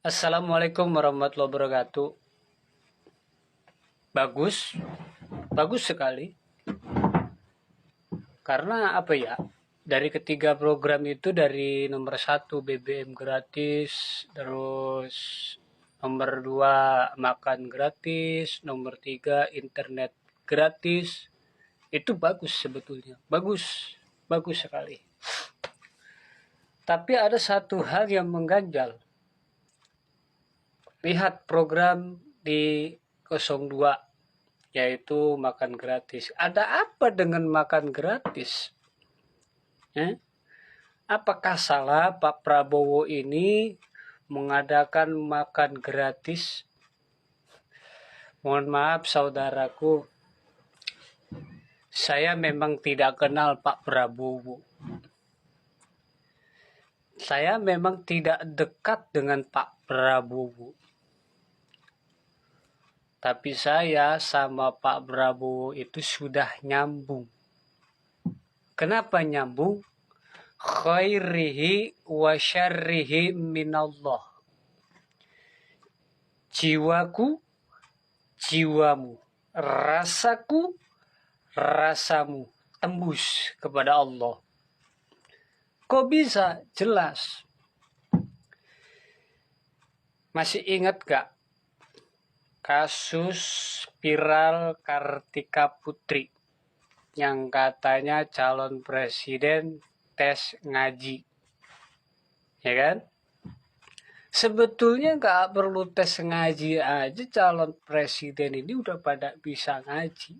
Assalamualaikum warahmatullahi wabarakatuh. Bagus, bagus sekali. Karena apa ya? Dari ketiga program itu, dari nomor 1 BBM gratis, terus nomor 2 makan gratis, nomor 3 internet gratis, itu bagus sebetulnya. Bagus, bagus sekali. Tapi ada satu hal yang mengganjal. Lihat program di 02, yaitu makan gratis. Ada apa dengan makan gratis? Apakah salah Pak Prabowo ini mengadakan makan gratis? Mohon maaf saudaraku, saya memang tidak kenal Pak Prabowo. Saya memang tidak dekat dengan Pak Prabowo. Tapi saya sama Pak Prabowo itu sudah nyambung. Kenapa nyambung? Khairihi wa syarrihi minallah. Jiwaku, jiwamu. Rasaku, rasamu. Tembus kepada Allah. Kok bisa? Jelas. Masih ingat gak kasus viral Kartika Putri yang katanya calon presiden tes ngaji, ya kan? Sebetulnya nggak perlu tes ngaji aja, calon presiden ini udah pada bisa ngaji.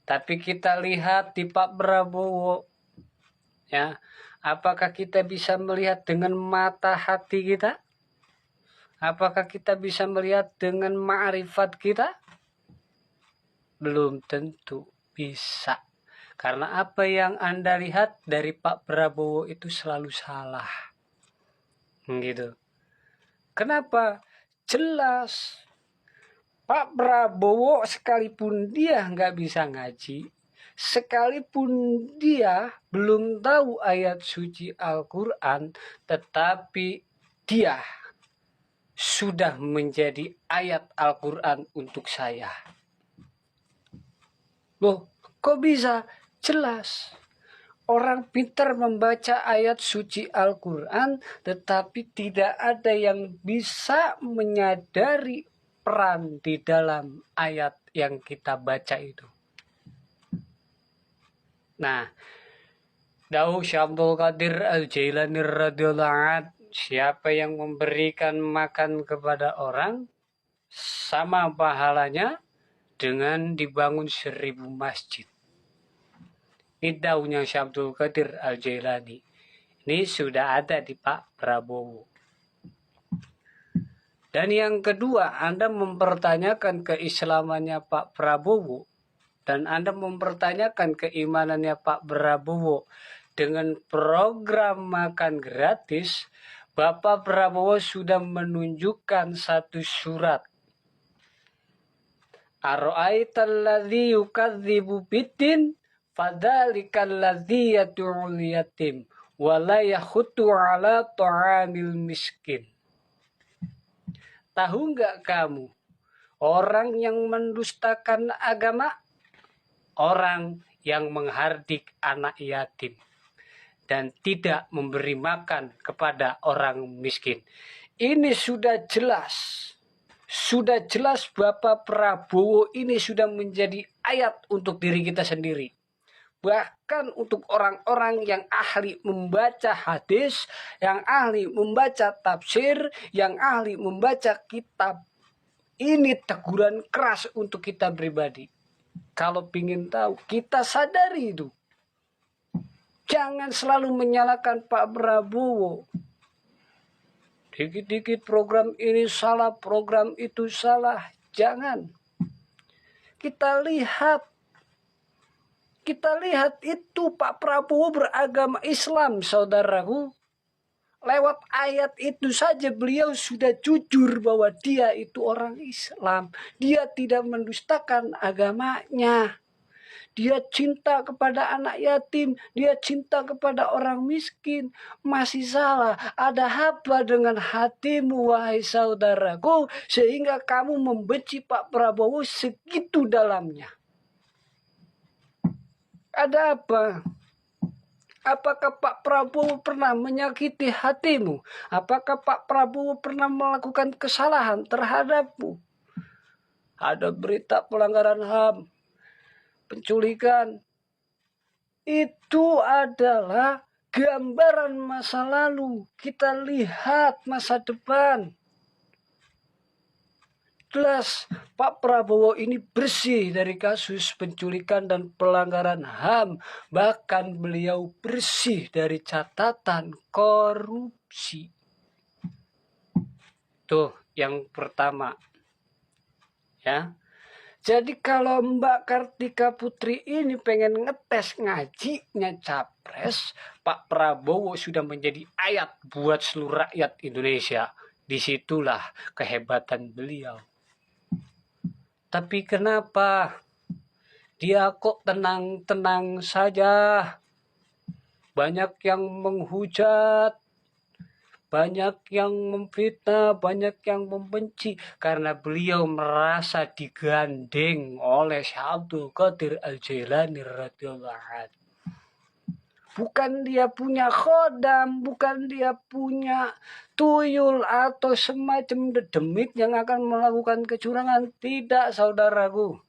Tapi kita lihat di Pak Prabowo, ya, apakah kita bisa melihat dengan mata hati kita? Apakah kita bisa melihat dengan ma'rifat kita? Belum tentu bisa. Karena apa yang Anda lihat dari Pak Prabowo itu selalu salah. Gitu. Kenapa? Jelas. Pak Prabowo sekalipun dia nggak bisa ngaji, sekalipun dia belum tahu ayat suci Al-Quran, tetapi dia sudah menjadi ayat Al-Quran untuk saya. Loh, kok bisa? Jelas. Orang pintar membaca ayat suci Al-Quran, tetapi tidak ada yang bisa menyadari peran di dalam ayat yang kita baca itu. Nah, Dawuh Syekh Abdul Qadir Al-Jailani radhiyallahu anhu, siapa yang memberikan makan kepada orang, sama pahalanya dengan dibangun 1000 masjid. Ini daunnya Syekh Abdul Qadir Al-Jailani. Ini sudah ada di Pak Prabowo. Dan yang kedua, Anda mempertanyakan keislamannya Pak Prabowo, dan Anda mempertanyakan keimanannya Pak Prabowo dengan program makan gratis. Bapak Prabowo sudah menunjukkan satu surat. Ara'aital ladzi yukadzibu biddin fadzalikal ladzi yad'ul yatim wa la yakhuttu 'ala ta'amil miskin. Tahu nggak kamu orang yang mendustakan agama? Orang yang menghardik anak yatim dan tidak memberi makan kepada orang miskin. Ini sudah jelas. Sudah jelas Bapak Prabowo ini sudah menjadi ayat untuk diri kita sendiri. Bahkan untuk orang-orang yang ahli membaca hadis, yang ahli membaca tafsir, yang ahli membaca kitab. Ini teguran keras untuk kita pribadi. Kalau ingin tahu, kita sadari itu. Jangan selalu menyalahkan Pak Prabowo. Dikit-dikit program ini salah, program itu salah. Jangan. Kita lihat itu Pak Prabowo beragama Islam, saudaraku. Lewat ayat itu saja beliau sudah jujur bahwa dia itu orang Islam. Dia tidak mendustakan agamanya. dia cinta kepada anak yatim, dia cinta kepada orang miskin. Masih salah. Ada apa dengan hatimu, wahai saudaraku, sehingga kamu membenci Pak Prabowo segitu dalamnya? Ada apa? Apakah Pak Prabowo pernah menyakiti hatimu? Apakah Pak Prabowo pernah melakukan kesalahan terhadapmu? Ada berita pelanggaran HAM, penculikan. Itu adalah gambaran masa lalu. Kita lihat masa depan. Jelas Pak Prabowo ini bersih dari kasus penculikan dan pelanggaran HAM. Bahkan beliau bersih dari catatan korupsi. Tuh yang pertama. Ya. Jadi kalau Mbak Kartika Putri ini pengen ngetes ngajinya capres, Pak Prabowo sudah menjadi ayat buat seluruh rakyat Indonesia. Disitulah kehebatan beliau. Tapi kenapa dia kok tenang-tenang saja? Banyak yang menghujat, banyak yang memfitnah, banyak yang membenci. Karena beliau merasa digandeng oleh Syekh Abdul Qadir Al-Jailani radhiyallahu anhu. Bukan dia punya khodam, bukan dia punya tuyul atau semacam dedemit yang akan melakukan kecurangan. Tidak, saudaraku.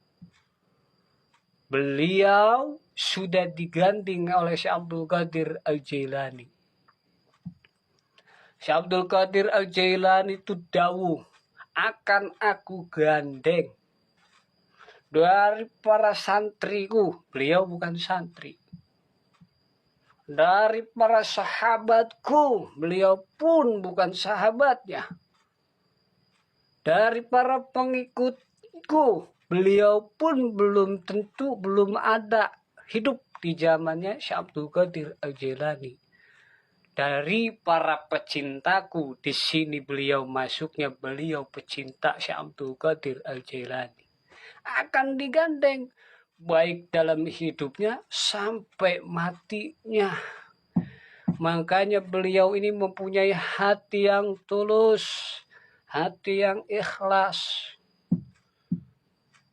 Beliau sudah digandeng oleh Syekh Abdul Qadir Al-Jailani. Syekh Abdul Qadir Al-Jailani itu dawuh, akan aku gandeng dari para santriku. Beliau bukan santri. Dari para sahabatku, beliau pun bukan sahabatnya. Dari para pengikutku, beliau pun belum tentu belum ada hidup di zamannya Syekh Abdul Qadir Al-Jailani. Dari para pecintaku, di sini beliau masuknya, beliau pecinta Syekh Abdul Qadir Al-Jailani. Akan digandeng baik dalam hidupnya sampai matinya. Makanya beliau ini mempunyai hati yang tulus, hati yang ikhlas.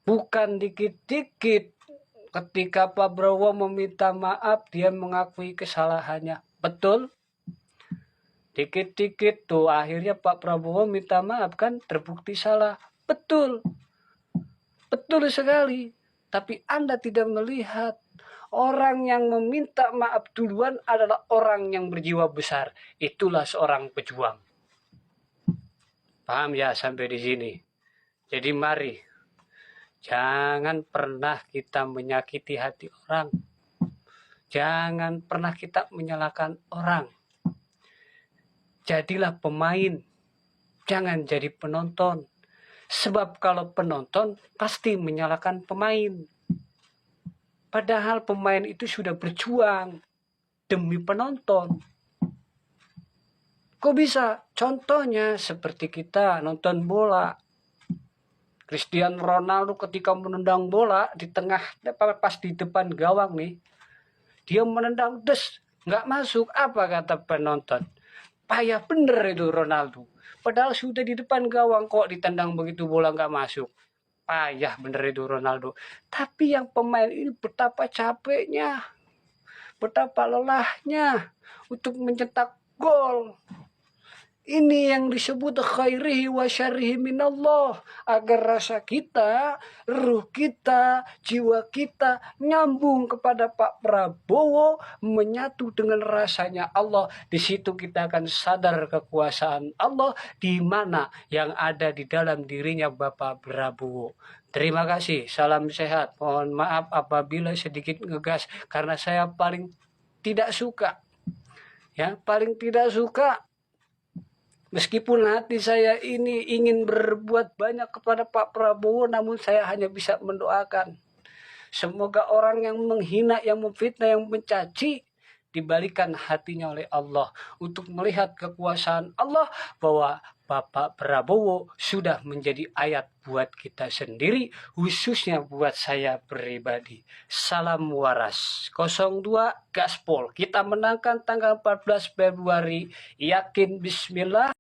Bukan dikit-dikit ketika Pak Prabowo meminta maaf, dia mengakui kesalahannya. Betul? Dikit-dikit tuh akhirnya Pak Prabowo minta maaf, kan terbukti salah. Betul. Betul sekali. Tapi Anda tidak melihat orang yang meminta maaf duluan adalah orang yang berjiwa besar. Itulah seorang pejuang. Paham ya sampai di sini? Jadi mari, jangan pernah kita menyakiti hati orang. Jangan pernah kita menyalahkan orang. Jadilah pemain. Jangan jadi penonton. Sebab kalau penonton pasti menyalahkan pemain. Padahal pemain itu sudah berjuang demi penonton. Kok bisa? Contohnya seperti kita nonton bola. Cristiano Ronaldo ketika menendang bola di tengah, pas di depan gawang nih, dia menendang nggak masuk. Apa kata penonton? Payah bener itu Ronaldo. Padahal sudah di depan gawang kok ditendang begitu bola nggak masuk. Payah bener itu Ronaldo. Tapi yang pemain ini betapa capeknya, betapa lelahnya untuk mencetak gol. Ini yang disebut khairihi wa syarrihi minallah. Agar rasa kita, ruh kita, jiwa kita nyambung kepada Pak Prabowo, menyatu dengan rasanya Allah. Di situ kita akan sadar kekuasaan Allah di mana yang ada di dalam dirinya Bapak Prabowo. Terima kasih, salam sehat. Mohon maaf apabila sedikit ngegas karena saya paling tidak suka. Ya, paling tidak suka. Meskipun hati saya ini ingin berbuat banyak kepada Pak Prabowo, namun saya hanya bisa mendoakan. Semoga orang yang menghina, yang memfitnah, yang mencaci, dibalikan hatinya oleh Allah untuk melihat kekuasaan Allah, bahwa Bapak Prabowo sudah menjadi ayat buat kita sendiri, khususnya buat saya pribadi. Salam waras. 02 Gaspol. Kita menangkan tanggal 14 Februari. Yakin bismillah.